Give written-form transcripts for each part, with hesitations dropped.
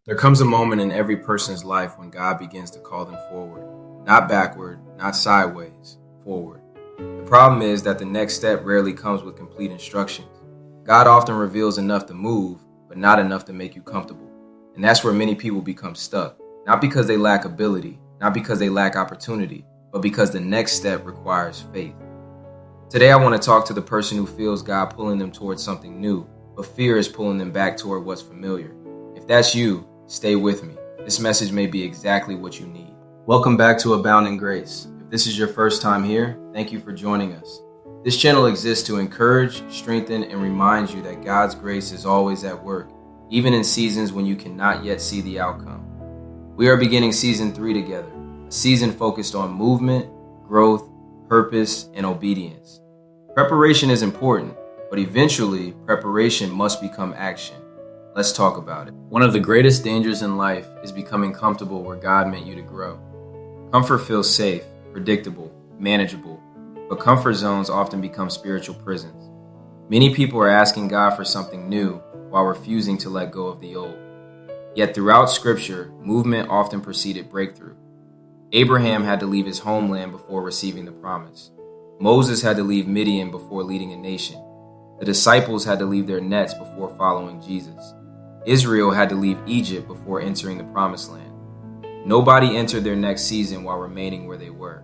There comes a moment in every person's life when God begins to call them forward. Not backward, not sideways, forward. The problem is that the next step rarely comes with complete instructions. God often reveals enough to move, but not enough to make you comfortable. And that's where many people become stuck. Not because they lack ability, not because they lack opportunity, but because the next step requires faith. Today I want to talk to the person who feels God pulling them towards something new, but fear is pulling them back toward what's familiar. If that's you, stay with me. This message may be exactly what you need. Welcome back to Abound in Grace. If this is your first time here, thank you for joining us. This channel exists to encourage, strengthen, and remind you that God's grace is always at work, even in seasons when you cannot yet see the outcome. We are beginning season 3 together, a season focused on movement, growth, purpose, and obedience. Preparation is important, but eventually preparation must become action. Let's talk about it. One of the greatest dangers in life is becoming comfortable where God meant you to grow. Comfort feels safe, predictable, manageable, but comfort zones often become spiritual prisons. Many people are asking God for something new while refusing to let go of the old. Yet throughout Scripture, movement often preceded breakthrough. Abraham had to leave his homeland before receiving the promise. Moses had to leave Midian before leading a nation. The disciples had to leave their nets before following Jesus. Israel had to leave Egypt before entering the promised land. Nobody entered their next season while remaining where they were.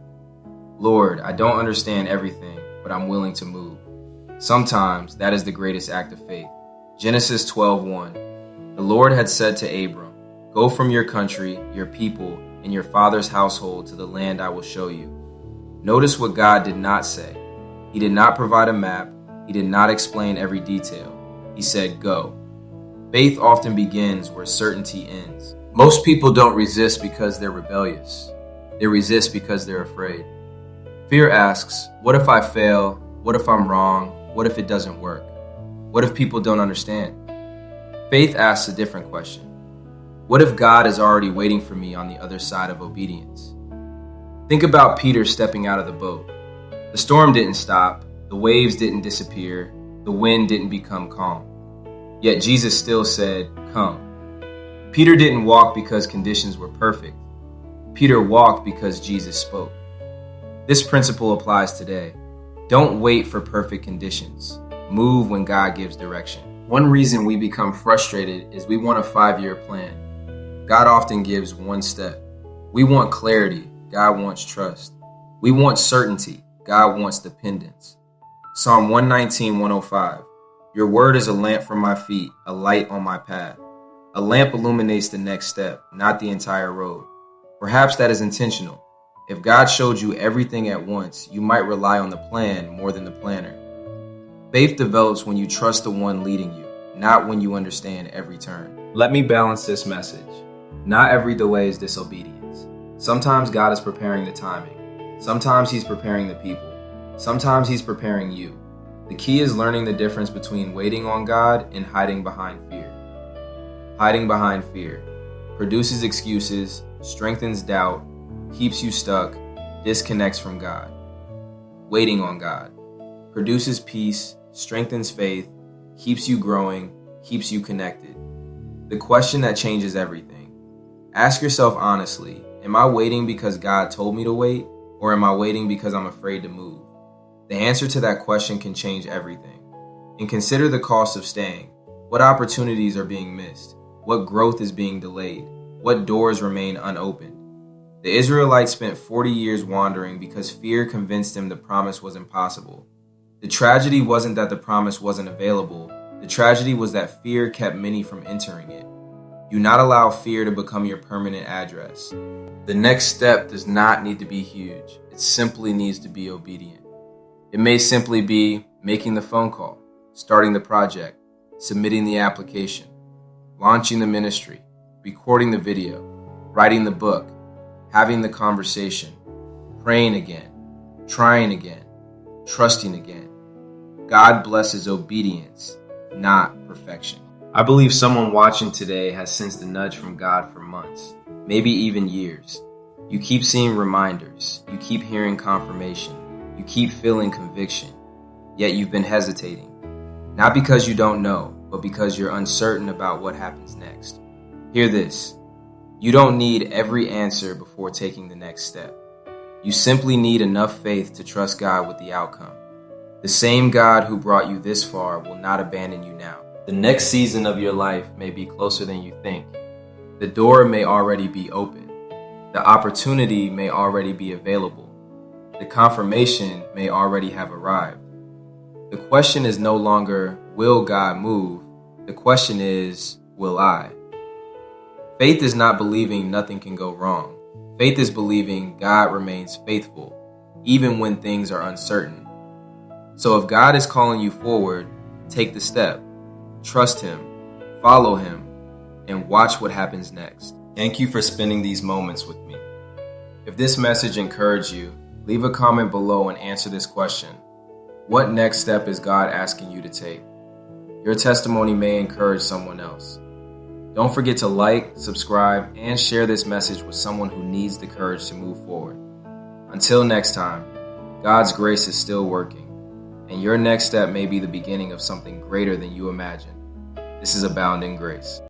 Lord, I don't understand everything, but I'm willing to move. Sometimes that is the greatest act of faith. Genesis 12:1. The Lord had said to Abram, "Go from your country, your people, and your father's household to the land I will show you." Notice what God did not say. He did not provide a map. He did not explain every detail. He said, "Go." Faith often begins where certainty ends. Most people don't resist because they're rebellious. They resist because they're afraid. Fear asks, what if I fail? What if I'm wrong? What if it doesn't work? What if people don't understand? Faith asks a different question. What if God is already waiting for me on the other side of obedience? Think about Peter stepping out of the boat. The storm didn't stop. The waves didn't disappear. The wind didn't become calm. Yet Jesus still said, "Come." Peter didn't walk because conditions were perfect. Peter walked because Jesus spoke. This principle applies today. Don't wait for perfect conditions. Move when God gives direction. One reason we become frustrated is we want a 5-year plan. God often gives one step. We want clarity. God wants trust. We want certainty. God wants dependence. Psalm 119:105. Your word is a lamp for my feet, a light on my path. A lamp illuminates the next step, not the entire road. Perhaps that is intentional. If God showed you everything at once, you might rely on the plan more than the planner. Faith develops when you trust the one leading you, not when you understand every turn. Let me balance this message. Not every delay is disobedience. Sometimes God is preparing the timing. Sometimes He's preparing the people. Sometimes He's preparing you. The key is learning the difference between waiting on God and hiding behind fear. Hiding behind fear produces excuses, strengthens doubt, keeps you stuck, disconnects from God. Waiting on God produces peace, strengthens faith, keeps you growing, keeps you connected. The question that changes everything. Ask yourself honestly, am I waiting because God told me to wait, or am I waiting because I'm afraid to move? The answer to that question can change everything. And consider the cost of staying. What opportunities are being missed? What growth is being delayed? What doors remain unopened? The Israelites spent 40 years wandering because fear convinced them the promise was impossible. The tragedy wasn't that the promise wasn't available. The tragedy was that fear kept many from entering it. Do not allow fear to become your permanent address. The next step does not need to be huge. It simply needs to be obedient. It may simply be making the phone call, starting the project, submitting the application, launching the ministry, recording the video, writing the book, having the conversation, praying again, trying again, trusting again. God blesses obedience, not perfection. I believe someone watching today has sensed a nudge from God for months, maybe even years. You keep seeing reminders. You keep hearing confirmation. You keep feeling conviction, yet you've been hesitating. Not because you don't know, but because you're uncertain about what happens next. Hear this. You don't need every answer before taking the next step. You simply need enough faith to trust God with the outcome. The same God who brought you this far will not abandon you now. The next season of your life may be closer than you think. The door may already be open. The opportunity may already be available. The confirmation may already have arrived. The question is no longer, will God move? The question is, will I? Faith is not believing nothing can go wrong. Faith is believing God remains faithful, even when things are uncertain. So if God is calling you forward, take the step. Trust Him, follow Him, and watch what happens next. Thank you for spending these moments with me. If this message encouraged you, leave a comment below and answer this question. What next step is God asking you to take? Your testimony may encourage someone else. Don't forget to like, subscribe, and share this message with someone who needs the courage to move forward. Until next time, God's grace is still working, and your next step may be the beginning of something greater than you imagined. This is Abound in Grace.